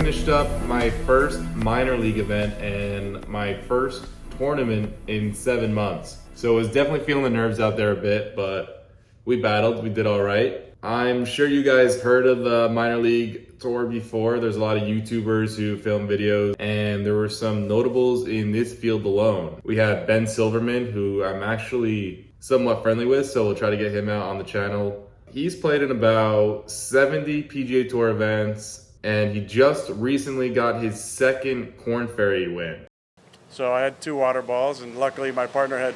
finished up my first minor league event and my first tournament in 7 months. So I was definitely feeling the nerves out there a bit, but we battled, we did all right. I'm sure you guys heard of the minor league tour before. There's a lot of YouTubers who film videos, and there were some notables in this field alone. We had Ben Silverman, who I'm actually somewhat friendly with, so we'll try to get him out on the channel. He's played in about 70 PGA Tour events, and he just recently got his second Korn Ferry win. So I had 2 water balls, and luckily my partner had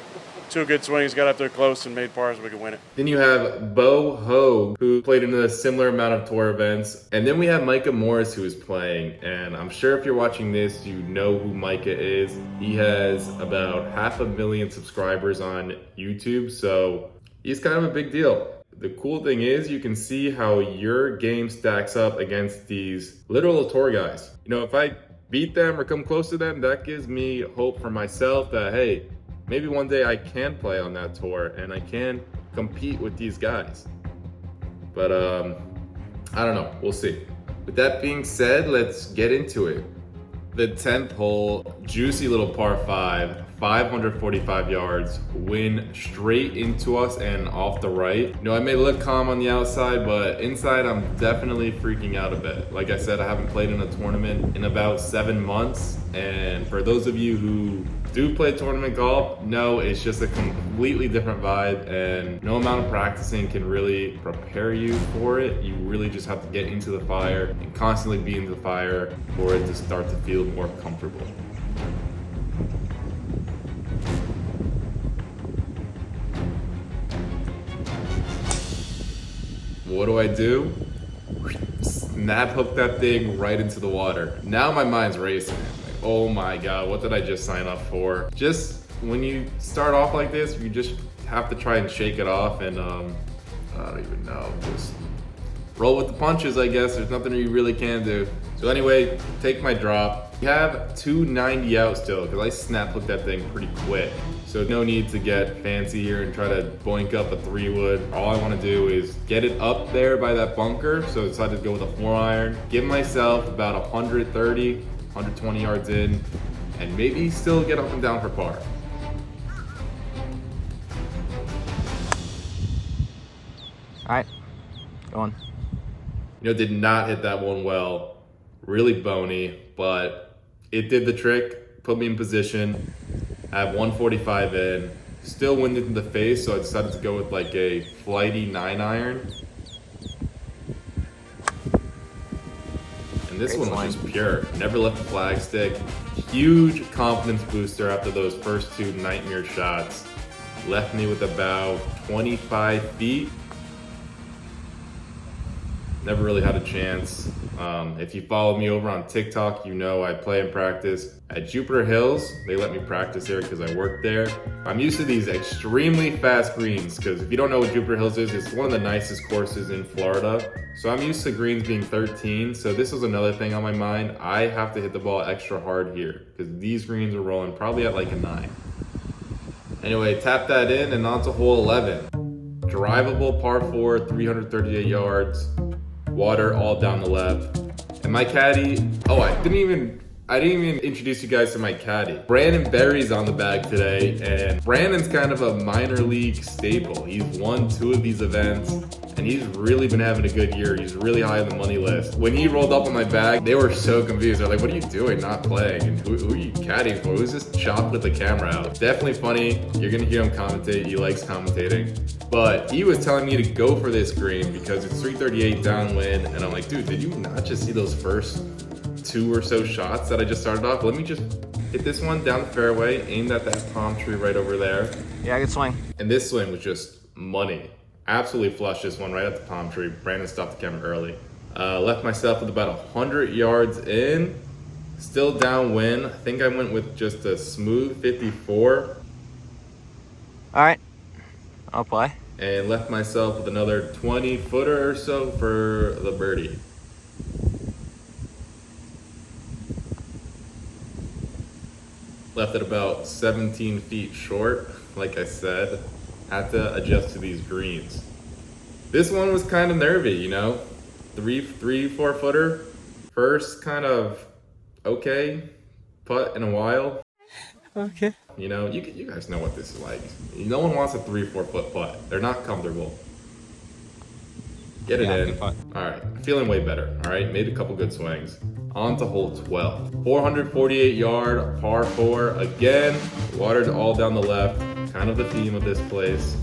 2 good swings, got up there close and made par so we could win it. Then you have Bo Hoag, who played in a similar amount of tour events. And then we have Micah Morris, who is playing. And I'm sure if you're watching this, you know who Micah is. He has about 500,000 subscribers on YouTube, so he's kind of a big deal. The cool thing is you can see how your game stacks up against these literal tour guys. You know, if I beat them or come close to them, that gives me hope for myself that, hey, maybe one day I can play on that tour and I can compete with these guys. But I don't know, we'll see. With that being said, let's get into it. The 10th hole, juicy little par 5, 545 yards, wind straight into us and off the right. You know, I may look calm on the outside, but inside I'm definitely freaking out a bit. Like I said, I haven't played in a tournament in about 7 months. And for those of you who do play tournament golf, no, it's just a completely different vibe, and no amount of practicing can really prepare you for it. You really just have to get into the fire and constantly be in the fire for it to start to feel more comfortable. What do? Snap hook that thing right into the water. Now my mind's racing. Oh my God, what did I just sign up for? Just when you start off like this, you just have to try and shake it off, and I don't even know, just roll with the punches, I guess. There's nothing you really can do. So anyway, take my drop. We have 290 out still, because I snap hooked that thing pretty quick. So no need to get fancy here and try to boink up a 3-wood. All I want to do is get it up there by that bunker. So I decided to go with a 4-iron. Give myself about 130, 120 yards in, and maybe still get up and down for par. All right, go on. You know, did not hit that one well. Really bony, but it did the trick, put me in position. I have 145 in, still winded in the face, so I decided to go with like a flighty 9-iron. And this one was just pure. Never left the flag stick. Huge confidence booster after those first 2 nightmare shots. Left me with about 25 feet. Never really had a chance. If you follow me over on TikTok, you know I play and practice at Jupiter Hills. They let me practice there because I work there. I'm used to these extremely fast greens, because if you don't know what Jupiter Hills is, it's one of the nicest courses in Florida. So I'm used to greens being 13. So this was another thing on my mind. I have to hit the ball extra hard here because these greens are rolling probably at like a 9. Anyway, tap that in and on to hole 11. Drivable par 4, 338 yards. Water all down the left. And my caddy, I didn't even introduce you guys to my caddy. Brandon Berry's on the bag today, and Brandon's kind of a minor league staple. He's won 2 of these events, and he's really been having a good year. He's really high on the money list. When he rolled up on my bag, they were so confused. They're like, what are you doing not playing? And who are you caddying for? Who's this chop with the camera out? Definitely funny. You're gonna hear him commentate. He likes commentating. But he was telling me to go for this green because it's 338 downwind, and I'm like, dude, did you not just see those first 2 or so shots that I just started off? Let me just hit this one down the fairway, aimed at that palm tree right over there. Yeah, good swing. And this swing was just money. Absolutely flushed this one right at the palm tree. Brandon stopped the camera early. Left myself with about 100 yards in. Still downwind. I think I went with just a smooth 54. All right, I'll play. And left myself with another 20-footer or so for the birdie. Left it about 17 feet short, like I said. Had to adjust to these greens. This one was kind of nervy, you know. 3-4 footer. First kind of okay putt in a while. Okay. You know, you guys know what this is like. No one wants a 3-4 foot putt. They're not comfortable. Get it Yeah, in. good putt. All right, feeling way better. All right, made a couple good swings. On to hole 12. 448 yard, par 4. Again, watered all down the left. Kind of the theme of this place.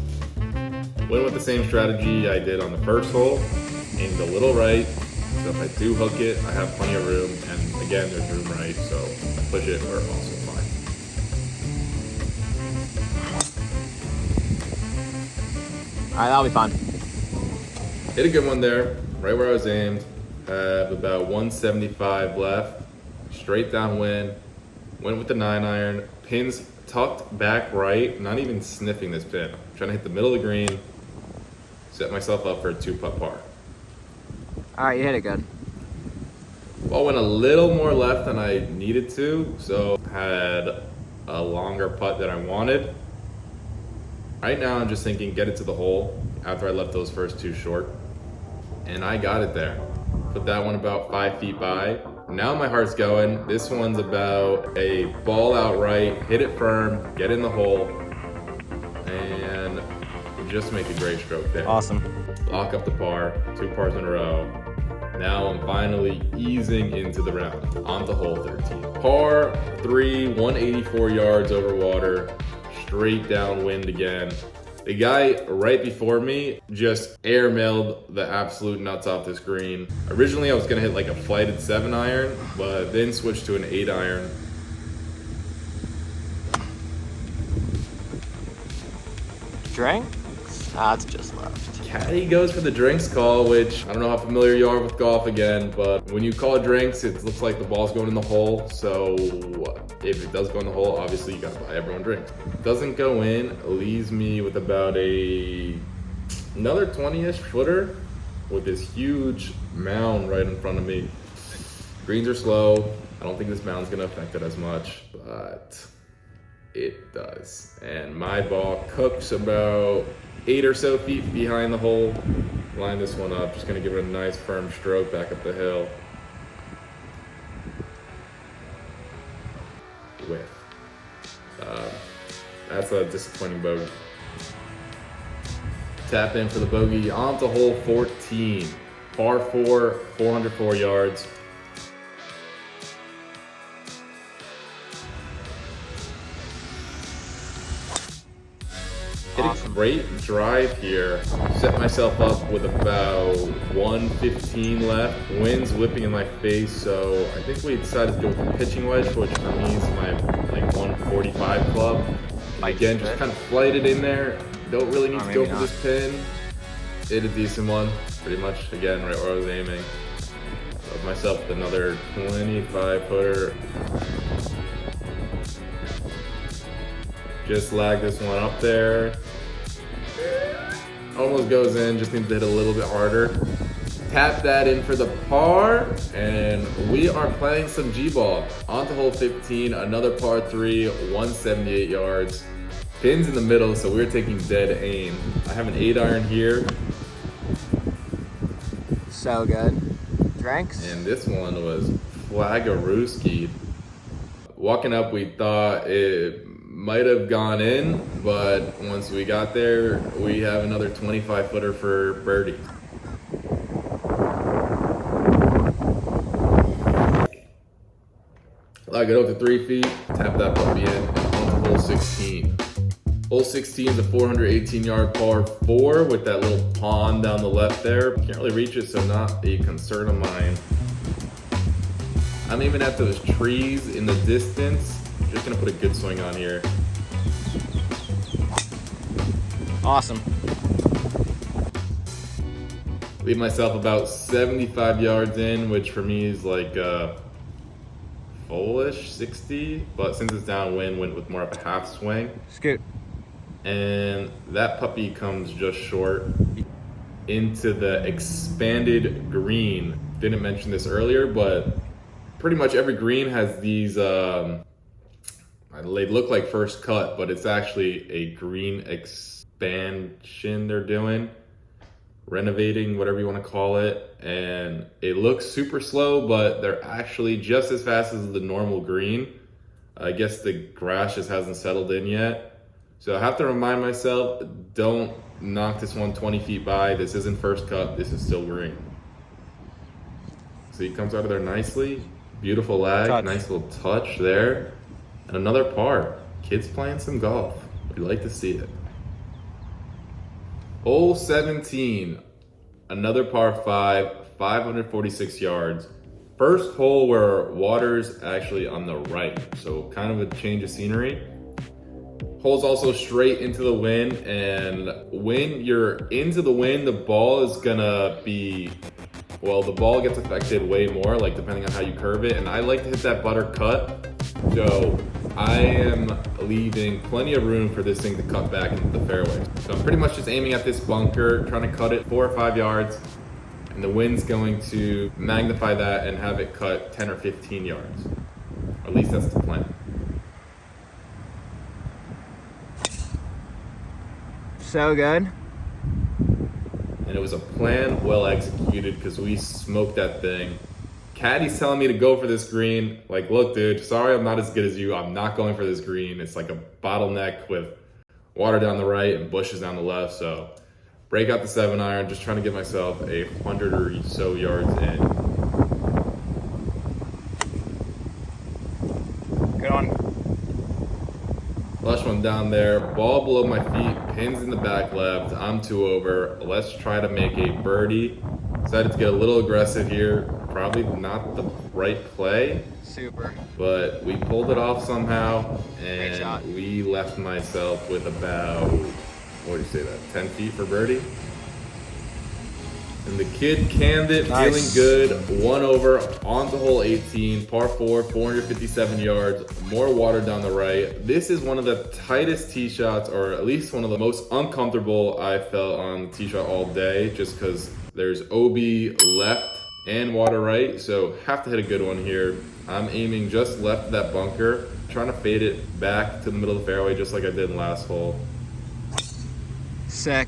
Went with the same strategy I did on the first hole. Aimed a little right. So if I do hook it, I have plenty of room. And again, there's room right, so I push it, we're also fine. All right, that'll be fine. Hit a good one there, right where I was aimed. Have about 175 left. Straight downwind. Went with the 9-iron. Pins tucked back right. Not even sniffing this pin. Trying to hit the middle of the green. Set myself up for a 2-putt par. All right, you hit it good. Ball went a little more left than I needed to, so had a longer putt than I wanted. Right now, I'm just thinking get it to the hole after I left those first 2 short. And I got it there. Put that one about 5 feet by. Now my heart's going. This one's about a ball out right, hit it firm, get in the hole, and just make a great stroke there. Awesome. Lock up the par, 2 pars in a row. Now I'm finally easing into the round. On to hole 13. Par 3, 184 yards over water, straight downwind again. The guy right before me just airmailed the absolute nuts off this green. Originally I was gonna hit like a flighted 7-iron, but then switched to an 8-iron. Drinks? Ah, it's just left. Caddy goes for the drinks call, which I don't know how familiar you are with golf again, but when you call drinks, it looks like the ball's going in the hole. So if it does go in the hole, obviously you gotta buy everyone drinks. Doesn't go in, leaves me with about another 20-ish footer with this huge mound right in front of me. Greens are slow. I don't think this mound's gonna affect it as much, but it does. And my ball cooks about 8 or so feet behind the hole. Line this one up, just gonna give it a nice firm stroke back up the hill. With. That's a disappointing bogey. Tap in for the bogey, on to hole 14. Par 4, 404 yards. Hit a great drive here. Set myself up with about 115 left. Wind's whipping in my face, so I think we decided to go with the pitching wedge, which for me is my like 145 club. Again, just kind of flighted in there. Don't really need to go for this pin. Hit a decent one, pretty much again right where I was aiming. Of myself with another 25 footer. Just lag this one up there. Almost goes in, just need to hit a little bit harder. Tap that in for the par, and we are playing some G-ball. On to hole 15, another par 3, 178 yards. Pins in the middle, so we're taking dead aim. I have an 8-iron here. So good. Drinks? And this one was Flagarooskied. Walking up, we thought it might have gone in, but once we got there, we have another 25 footer for birdie. Lag it up to 3 feet, tap that puppy in, and on to hole 16. Hole 16 is a 418 yard par 4 with that little pond down the left there. Can't really reach it, so not a concern of mine. I'm aiming at those trees in the distance. Just gonna put a good swing on here. Awesome. Leave myself about 75 yards in, which for me is like full-ish 60, but since it's downwind, went with more of a half swing. Scoot. And that puppy comes just short into the expanded green. Didn't mention this earlier, but pretty much every green has these, they look like first cut, but it's actually a green expansion they're doing. renovating, whatever you want to call it. And it looks super slow, but they're actually just as fast as the normal green. I guess the grass just hasn't settled in yet. So I have to remind myself, don't knock this one 20 feet by. This isn't first cut, this is still green. So he comes out of there nicely. Beautiful lag, Touch. nice little touch there. And another par. Kids playing some golf. We like to see it. Hole 17, another par 5, 546 yards. First hole where water's actually on the right, so kind of a change of scenery. Hole's also straight into the wind, and when you're into the wind, the ball is gonna be, well, the ball gets affected way more, like depending on how you curve it, and I like to hit that butter cut, so I am leaving plenty of room for this thing to cut back into the fairway. So I'm pretty much just aiming at this bunker, trying to cut it 4 or 5 yards, and the wind's going to magnify that and have it cut 10 or 15 yards. Or at least that's the plan. So good. And it was a plan well executed because we smoked that thing. Caddy's telling me to go for this green. Like, look, dude, sorry I'm not as good as you. I'm not going for this green. It's like a bottleneck with water down the right and bushes down the left. So break out the 7-iron, just trying to get myself 100 or so yards in. Good one. Flush one down there, ball below my feet, pins in the back left. I'm 2 over. Let's try to make a birdie. Decided to get a little aggressive here. Probably not the right play, Super. but we pulled it off somehow, Great shot. and we left myself with about, what do you say that, 10 feet for birdie? And the kid canned it, Nice. feeling good. 1 over, on to hole 18, par 4, 457 yards, more water down the right. This is one of the tightest tee shots, or at least one of the most uncomfortable I felt on the tee shot all day, just because there's OB left and water right, so have to hit a good one here. I'm aiming just left of that bunker, trying to fade it back to the middle of the fairway, just like I did last hole. Sick.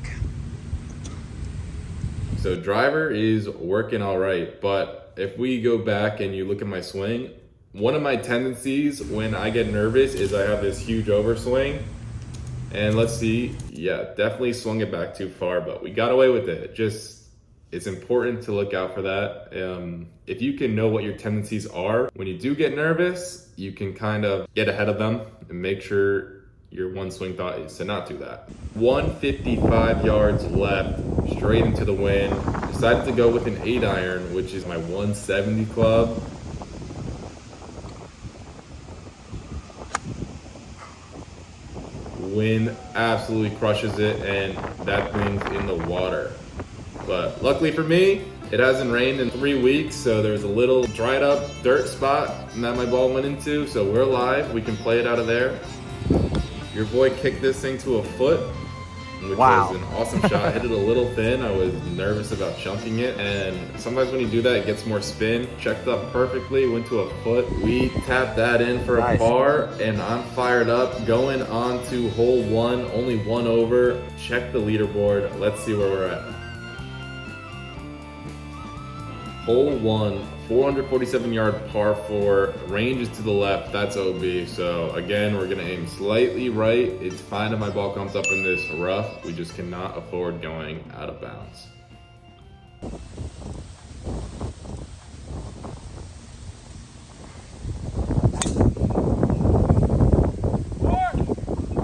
So driver is working all right, but if we go back and you look at my swing, one of my tendencies when I get nervous is I have this huge overswing. And let's see, yeah, definitely swung it back too far, but we got away with it. It's important to look out for that. If you can know what your tendencies are, when you do get nervous, you can kind of get ahead of them and make sure your one swing thought is to not do that. 155 yards left, straight into the wind. Decided to go with an 8-iron, which is my 170 club. Wind absolutely crushes it, and that thing's in the water. But luckily for me, it hasn't rained in 3 weeks, so there's a little dried up dirt spot that my ball went into, so we're live. We can play it out of there. Your boy kicked this thing to a foot, which Wow. was an awesome shot. Hit it a little thin. I was nervous about chunking it, and sometimes when you do that, it gets more spin. Checked up perfectly, went to a foot. We tapped that in for a Nice. par, and I'm fired up. Going on to hole 1, only 1 over. Check the leaderboard. Let's see where we're at. Hole 1, 447 yard par 4, range is to the left, that's OB. So again, we're gonna aim slightly right. It's fine if my ball comes up in this rough. We just cannot afford going out of bounds.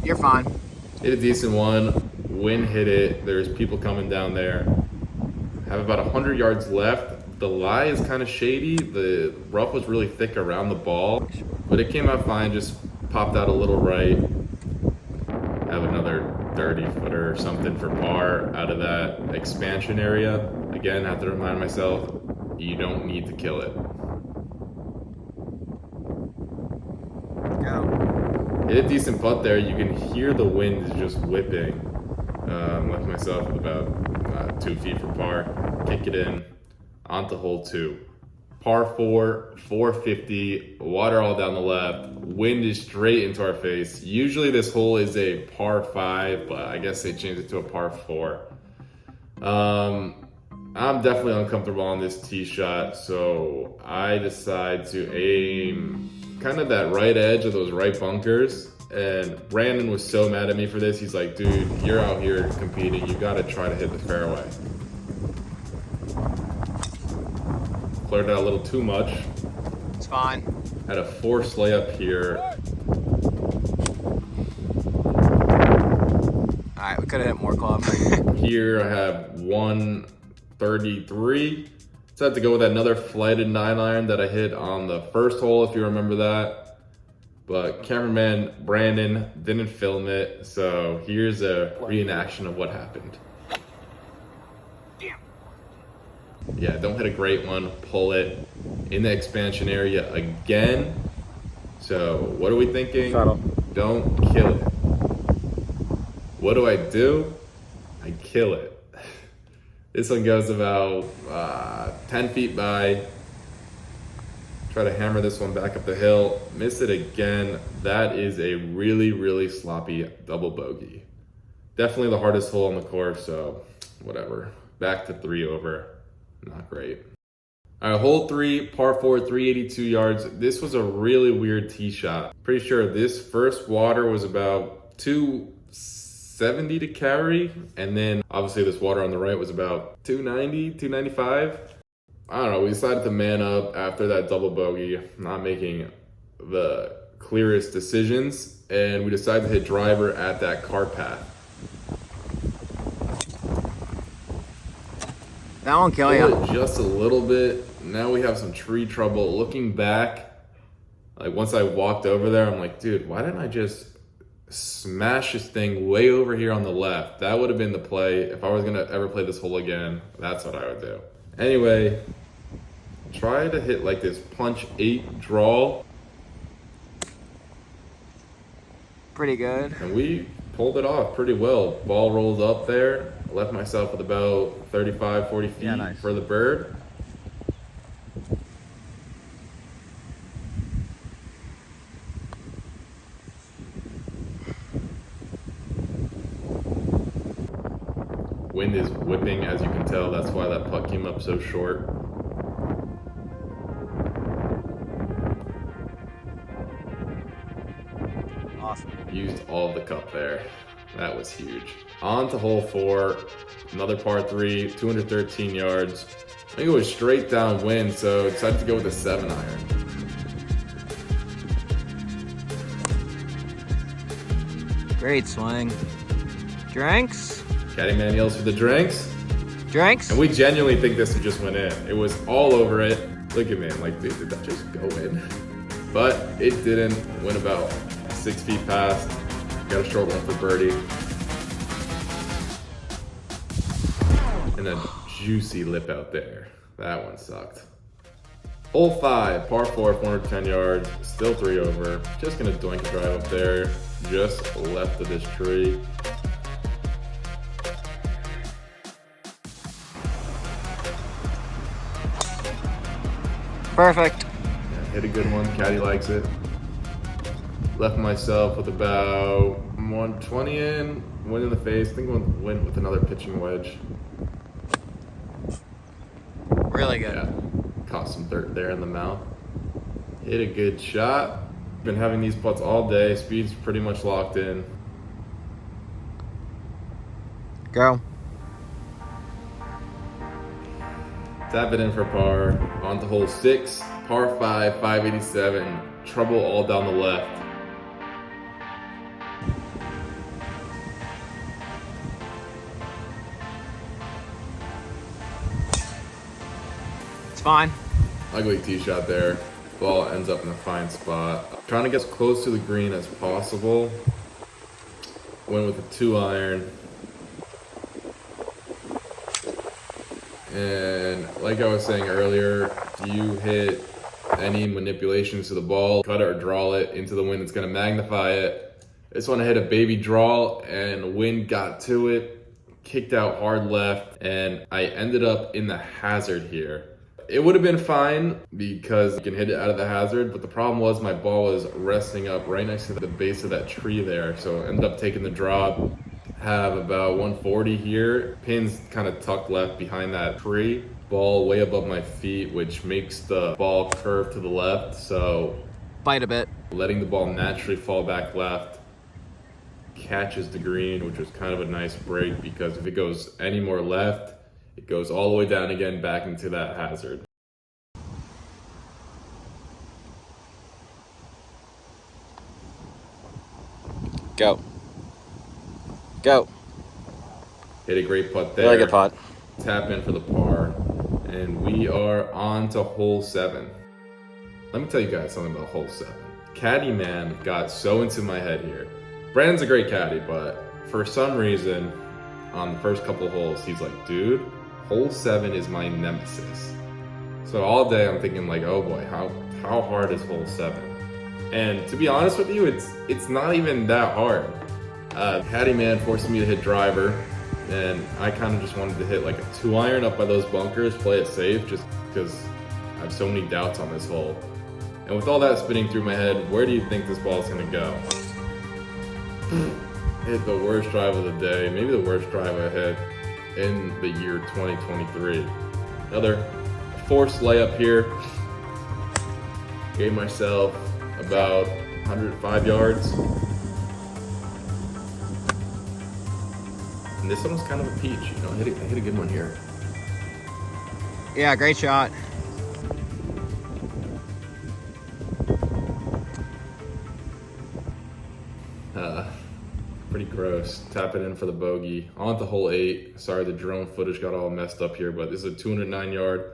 You're fine. Hit a decent one, wind hit it. There's people coming down there. Have about 100 yards left. The lie is kind of shady. The rough was really thick around the ball, but it came out fine, just popped out a little right. Have another 30 footer or something for par out of that expansion area. Again, have to remind myself, you don't need to kill it. Go. Hit a decent putt there. You can hear the wind is just whipping. Left myself with about 2 feet for par. Kick it in. Onto hole 2. Par 4, 450, water all down the left. Wind is straight into our face. Usually this hole is a par 5, but I guess they changed it to a par 4. I'm definitely uncomfortable on this tee shot, so I decide to aim kind of that right edge of those right bunkers. And Brandon was so mad at me for this. He's like, dude, you're out here competing. You gotta try to hit the fairway. Cleared out a little too much. It's fine. Had a forced layup here. Alright, we could have hit more club. Here I have 133. So I had to go with another flighted 9-iron that I hit on the first hole, if you remember that. But cameraman Brandon didn't film it, so here's a reenaction of what happened. Yeah, don't hit a great one, pull it in the expansion area again. So what are we thinking? Shuttle. Don't kill it. What do? I kill it. This one goes about 10 feet by. Try to hammer this one back up the hill. Miss it again. That is a really, really sloppy double bogey. Definitely the hardest hole on the course, so whatever. Back to 3 over. Not great. All right, hole 3, par 4, 382 yards. This was a really weird tee shot. Pretty sure this first water was about 270 to carry, and then obviously this water on the right was about 290, 295. I don't know, we decided to man up after that double bogey, not making the clearest decisions, and we decided to hit driver at that cart path. That won't kill Pull you. it just a little bit. Now we have some tree trouble. Looking back, like once I walked over there, I'm like, dude, why didn't I just smash this thing way over here on the left? That would have been the play. If I was gonna ever play this hole again, that's what I would do. Anyway, try to hit like this punch 8 draw, Pretty good. and we pulled it off pretty well. Ball rolled up there. Left myself with about 35, 40 feet nice. for the bird. Wind is whipping, as you can tell. That's why that putt came up so short. Awesome. Used all of the cup there. That was huge. On to hole 4, another par 3, 213 yards. I think it was straight downwind, so decided to go with a 7-iron. Great swing. Drinks? Caddyman yells for the drinks. Drinks? And we genuinely think this just went in. It was all over it. Look at me, I'm like, dude, did that just go in? But it didn't. Went about 6 feet past. Got a short one for birdie. And a juicy lip out there. That one sucked. Hole 5, par 4, 410 yards, still 3 over. Just gonna doink a drive up there, just left of this tree. Perfect. Yeah, hit a good one, caddy likes it. Left myself with about 120 in, wind in the face. I think I'm gonna win with another pitching wedge. Really good. Yeah, caught some dirt there in the mouth. Hit a good shot. Been having these putts all day. Speed's pretty much locked in. Go. Tap it in for par. On to hole 6, par 5, 587. Trouble all down the left. It's fine. Ugly tee shot there. Ball ends up in a fine spot. Trying to get as close to the green as possible. Went with a 2-iron. And like I was saying earlier, if you hit any manipulations to the ball, cut it or draw it into the wind, it's gonna magnify it. I just want to hit a baby draw, and wind got to it, kicked out hard left, and I ended up in the hazard here. It would have been fine because you can hit it out of the hazard, but the problem was my ball was resting up right next to the base of that tree there, so I ended up taking the drop. Have about 140 here. Pin's kind of tucked left behind that tree. Ball way above my feet, which makes the ball curve to the left. So Bite a bit. letting the ball naturally fall back left catches the green, which was kind of a nice break because if it goes any more left, it goes all the way down again back into that hazard. Go. Go. Hit a great putt there. Really good putt. Tap in for the par, and we are on to hole 7. Let me tell you guys something about hole 7. Caddy man got so into my head here. Brandon's a great caddy, but for some reason, on the first couple holes, he's like, dude, hole 7 is my nemesis. So all day I'm thinking like, oh boy, how hard is hole 7? And to be honest with you, it's not even that hard. Caddy man forced me to hit driver, and I kind of just wanted to hit like a 2-iron up by those bunkers, play it safe, just because I have so many doubts on this hole. And with all that spinning through my head, where do you think this ball's gonna go? Hit the worst drive of the day, maybe the worst drive I hit in the year 2023. Another forced layup here. Gave myself about 105 yards. And this one was kind of a peach, you know, I hit a good one here. Yeah, great shot. Pretty gross. Tap it in for the bogey. On to hole 8. Sorry, the drone footage got all messed up here, but this is a 209-yard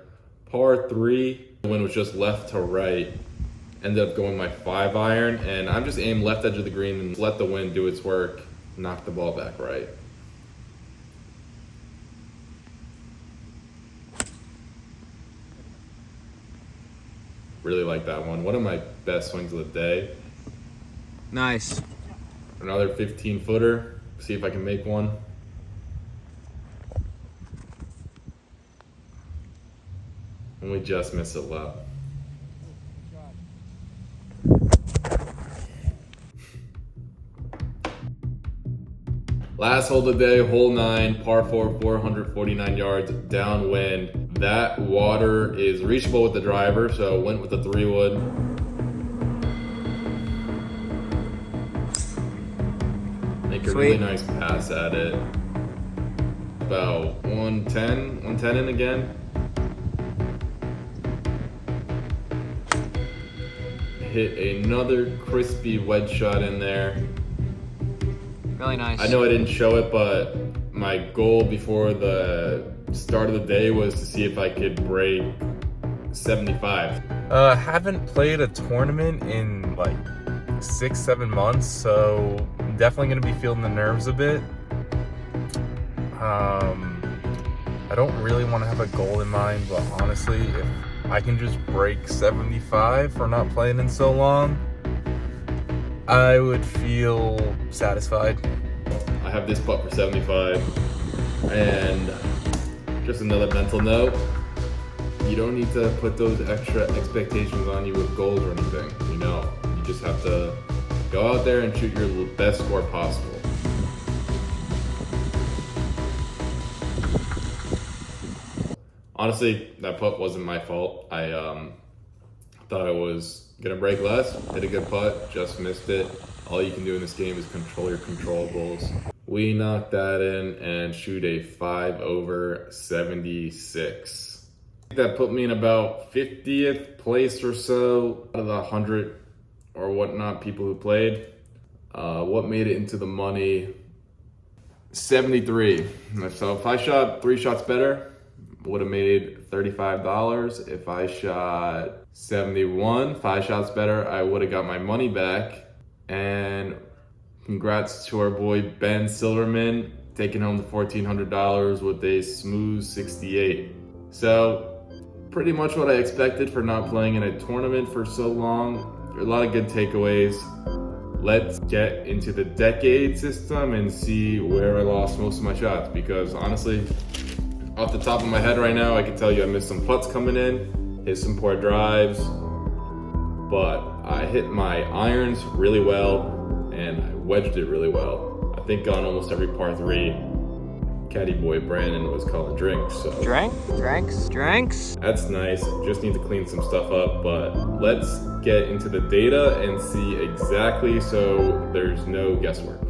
par 3. The wind was just left to right. Ended up going my 5-iron, and I'm just aimed left edge of the green and let the wind do its work. Knock the ball back right. Really like that one. One of my best swings of the day. Nice. Another 15-footer. See if I can make one. And we just missed it left. Last hole of the day, hole 9, par 4, 449 yards, downwind. That water is reachable with the driver, so went with the 3-wood. Make a really nice pass at it. About 110 in again. Hit another crispy wedge shot in there. Really nice. I know I didn't show it, but my goal before the start of the day was to see if I could break 75. Haven't played a tournament in like 6-7 months, so I'm definitely gonna be feeling the nerves a bit. I don't really want to have a goal in mind, but honestly, if I can just break 75 for not playing in so long, I would feel satisfied. I have this putt for 75, and just another mental note, you don't need to put those extra expectations on you with goals or anything, you know? You just have to go out there and shoot your best score possible. Honestly, that putt wasn't my fault. I thought I was gonna break less, hit a good putt, just missed it. All you can do in this game is control your controllables. We knocked that in and shoot a 5 over 76. That put me in about 50th place or so out of the 100 or whatnot people who played. What made it into the money? 73. So if I shot 3 shots better, would have made $35. If I shot 71, 5 shots better, I would have got my money back. And congrats to our boy Ben Silverman, taking home the $1,400 with a smooth 68. So pretty much what I expected for not playing in a tournament for so long. A lot of good takeaways. Let's get into the decade system and see where I lost most of my shots, because honestly, off the top of my head right now, I can tell you I missed some putts coming in, hit some poor drives, but I hit my irons really well and I wedged it really well. I I think on almost every par 3, caddy boy Brandon was calling drinks. So Drinks. that's nice. Just need to clean some stuff up, but let's get into the data and see exactly so there's no guesswork.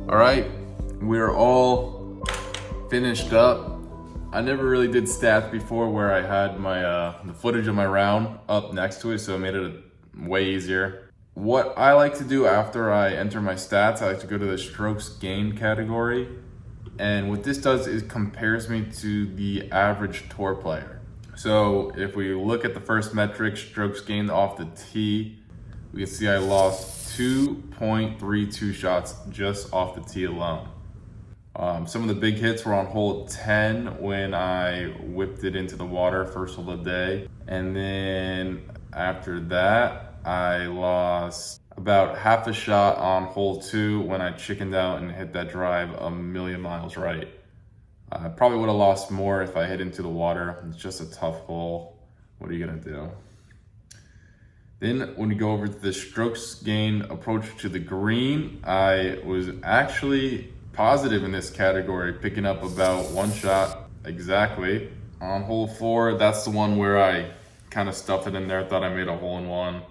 All right, we're all finished up. I never really did stats before where I had my the footage of my round up next to it, so it made it way easier. What I like to do after I enter my stats, I like to go to the strokes gained category. And what this does is compares me to the average tour player. So if we look at the first metric, strokes gained off the tee, we can see I lost 2.32 shots just off the tee alone. Some of the big hits were on hole 10 when I whipped it into the water first hole of the day. And then after that, I lost about half a shot on hole 2 when I chickened out and hit that drive a million miles right. I probably would have lost more if I hit into the water. It's just a tough hole. What are you gonna do? Then when you go over to the strokes gained approach to the green, I was actually positive in this category, picking up about 1 shot exactly. On hole 4, that's the one where I kind of stuffed it in there, thought I made a hole-in-one.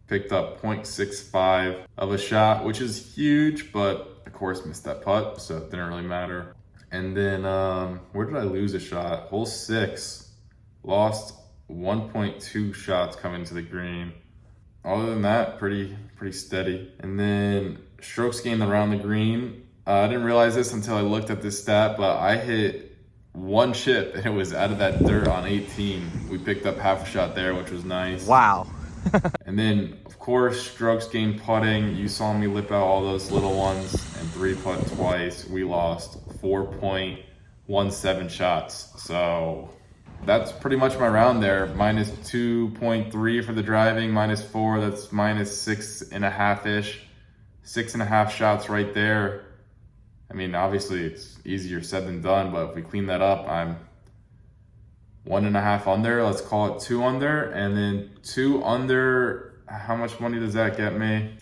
Picked up 0.65 of a shot, which is huge, but of course missed that putt, so it didn't really matter. And then, where did I lose a shot? Hole 6, lost 1.2 shots coming to the green. Other than that, pretty steady. And then strokes gained around the green. I didn't realize this until I looked at this stat, but I hit 1 chip and it was out of that dirt on 18. We picked up half a shot there, which was nice. Wow. And then, of course, strokes gained putting. You saw me lip out all those little ones and 3-putt twice. We lost 4.17 shots. So that's pretty much my round there. Minus 2.3 for the driving, minus 4. That's minus 6.5-ish. 6.5 shots right there. I mean, obviously it's easier said than done, but if we clean that up, I'm 1.5 under, let's call it 2 under, and then 2 under, how much money does that get me?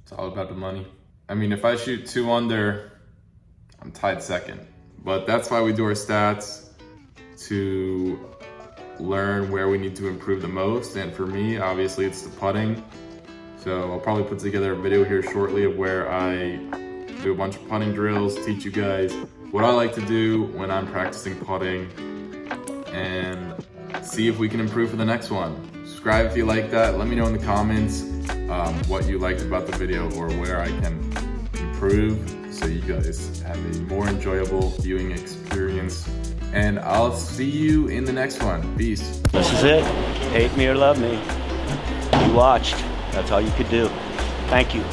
It's all about the money. I mean, if I shoot 2 under, I'm tied second. But that's why we do our stats, to learn where we need to improve the most. And for me, obviously it's the putting. So I'll probably put together a video here shortly of where I do a bunch of putting drills, teach you guys what I like to do when I'm practicing putting, and see if we can improve for the next one. Subscribe if you like that. Let me know in the comments what you liked about the video or where I can improve so you guys have a more enjoyable viewing experience. And I'll see you in the next one. Peace. This is it. Hate me or love me. You watched. That's all you could do. Thank you.